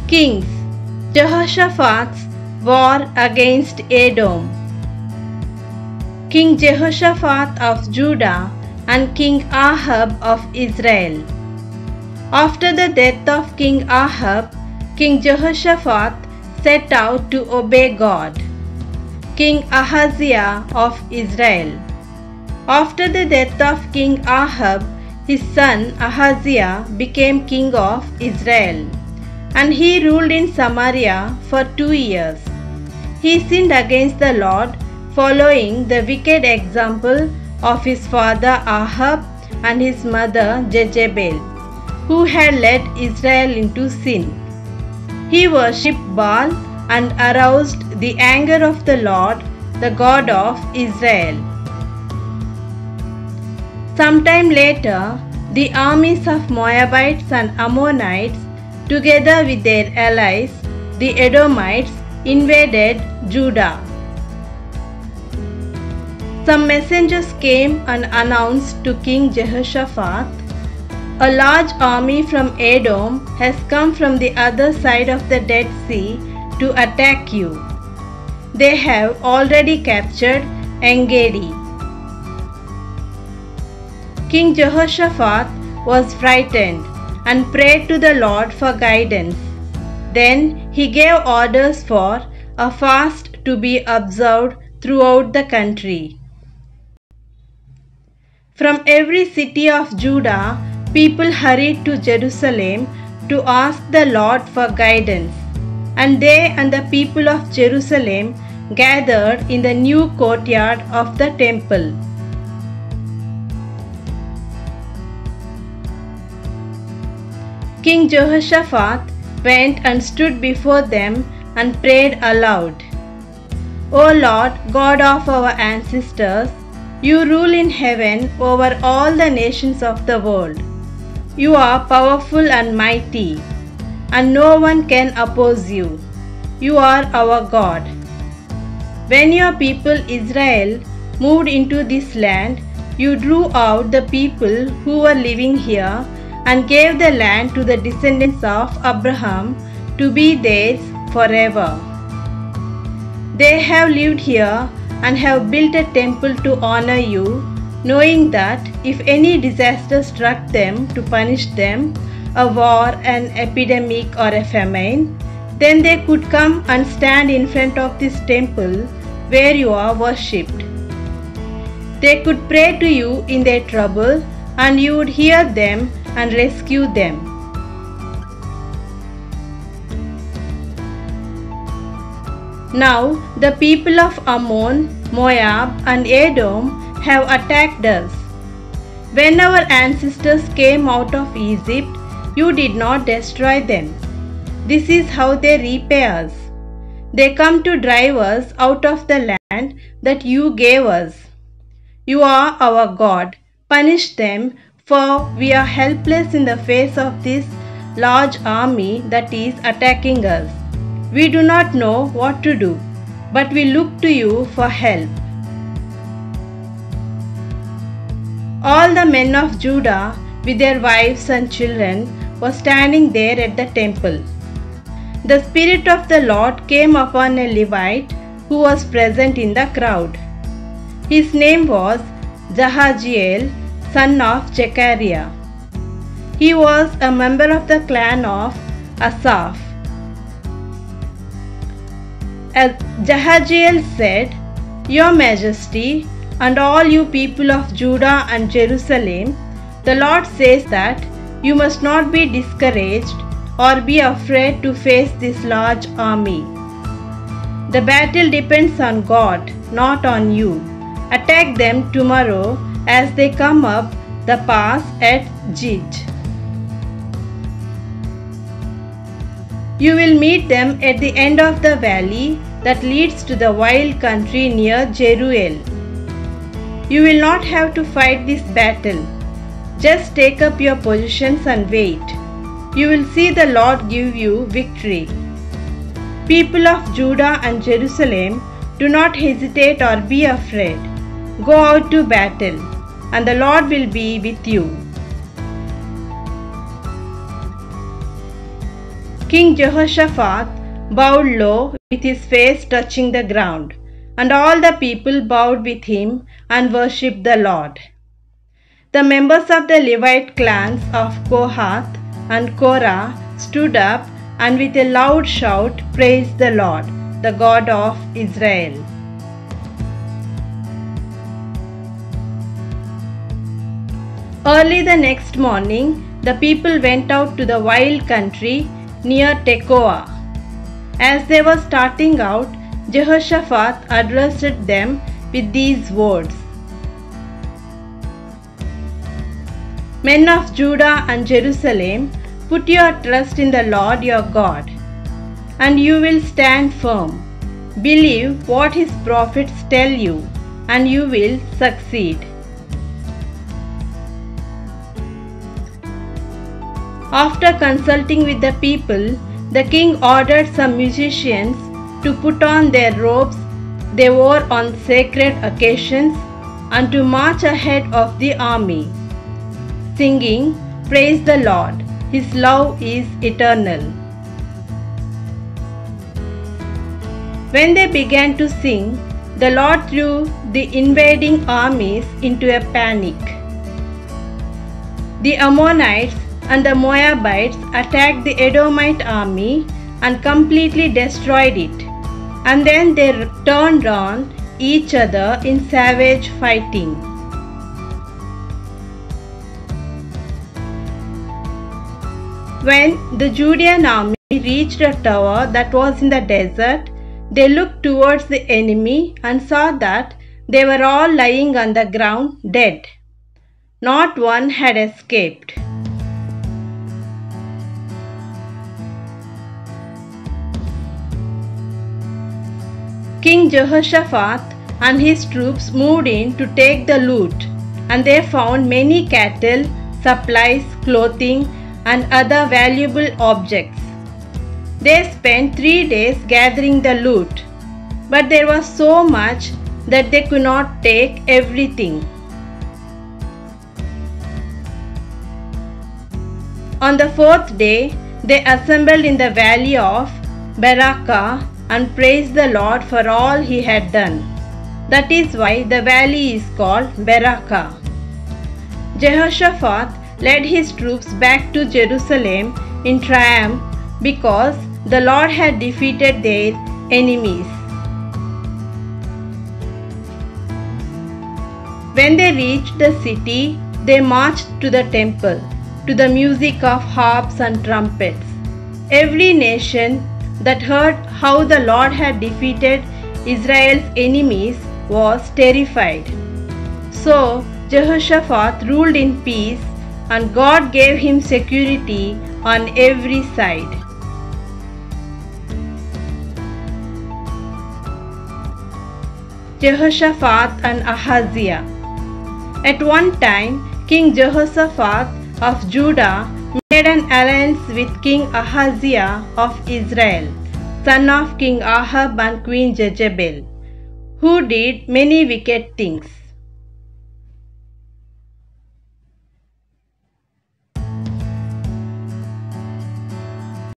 Kings. Jehoshaphat's war against Edom. King Jehoshaphat of Judah and King Ahab of Israel. After the death of King Ahab, King Jehoshaphat set out to obey God. King Ahaziah of Israel. After the death of King Ahab, his son Ahaziah became king of Israel, and he ruled in Samaria for 2 years. He sinned against the Lord, following the wicked example of his father Ahab and his mother Jezebel, who had led Israel into sin. He worshipped Baal and aroused the anger of the Lord, the God of Israel. Sometime later, the armies of Moabites and Ammonites, together with their allies, the Edomites, invaded Judah. Some messengers came and announced to King Jehoshaphat, "A large army from Edom has come from the other side of the Dead Sea to attack you. They have already captured En-gedi." King Jehoshaphat was frightened and prayed to the Lord for guidance. Then he gave orders for a fast to be observed throughout the country. From every city of Judah, people hurried to Jerusalem to ask the Lord for guidance, and they and the people of Jerusalem gathered in the new courtyard of the temple. King Jehoshaphat went and stood before them and prayed aloud, "O Lord, God of our ancestors, you rule in heaven over all the nations of the world. You are powerful and mighty, and no one can oppose you. You are our God. When your people Israel moved into this land, you drew out the people who were living here and gave the land to the descendants of Abraham to be theirs forever. They have lived here and have built a temple to honor you, knowing that if any disaster struck them to punish them, a war, an epidemic, or a famine, then they could come and stand in front of this temple where you are worshipped. They could pray to you in their trouble, and you would hear them and rescue them." Now the people of Ammon, Moab, and Edom have attacked us. When our ancestors came out of Egypt, you did not destroy them. This is how they repay us. They come to drive us out of the land that you gave us. You are our God. Punish them, for we are helpless in the face of this large army that is attacking us. We do not know what to do, but we look to you for help. All the men of Judah with their wives and children were standing there at the temple. The Spirit of the Lord came upon a Levite who was present in the crowd. His name was Jahaziel, son of Zechariah. He was a member of the clan of Asaph. Jahaziel said, "Your Majesty, and all you people of Judah and Jerusalem, the Lord says that you must not be discouraged or be afraid to face this large army. The battle depends on God, not on you. Attack them tomorrow as they come up the pass at Gij. You will meet them at the end of the valley that leads to the wild country near Jeruel. You will not have to fight this battle. Just take up your positions and wait. You will see the Lord give you victory. People of Judah and Jerusalem, do not hesitate or be afraid. Go out to battle, and the Lord will be with you." King Jehoshaphat bowed low with his face touching the ground, and all the people bowed with him and worshipped the Lord. The members of the Levite clans of Kohath and Korah stood up and with a loud shout praised the Lord, the God of Israel. Early the next morning, the people went out to the wild country near Tekoa. As they were starting out, Jehoshaphat addressed them with these words: Men of Judah and Jerusalem, put your trust in the Lord your God, and you will stand firm. Believe what his prophets tell you, and you will succeed. After consulting with the people, the king ordered some musicians to put on their robes they wore on sacred occasions and to march ahead of the army, singing, Praise the Lord, his love is eternal. When they began to sing, the Lord threw the invading armies into a panic. The Ammonites and the Moabites attacked the Edomite army and completely destroyed it, and then they turned on each other in savage fighting. When the Judean army reached a tower that was in the desert, they looked towards the enemy and saw that they were all lying on the ground dead. Not one had escaped. King Jehoshaphat and his troops moved in to take the loot, and they found many cattle, supplies, clothing, and other valuable objects. They spent 3 days gathering the loot, but there was so much that they could not take everything. On the 4th day, they assembled in the valley of Berachah and praised the Lord for all he had done. That is why the valley is called Berachah. Jehoshaphat led his troops back to Jerusalem in triumph because the Lord had defeated their enemies. When they reached the city, they marched to the temple, to the music of harps and trumpets. Every nation that heard how the Lord had defeated Israel's enemies was terrified. So Jehoshaphat ruled in peace, and God gave him security on every side. Jehoshaphat and Ahaziah. At one time, King Jehoshaphat of Judah made an alliance with King Ahaziah of Israel, son of King Ahab and Queen Jezebel, who did many wicked things.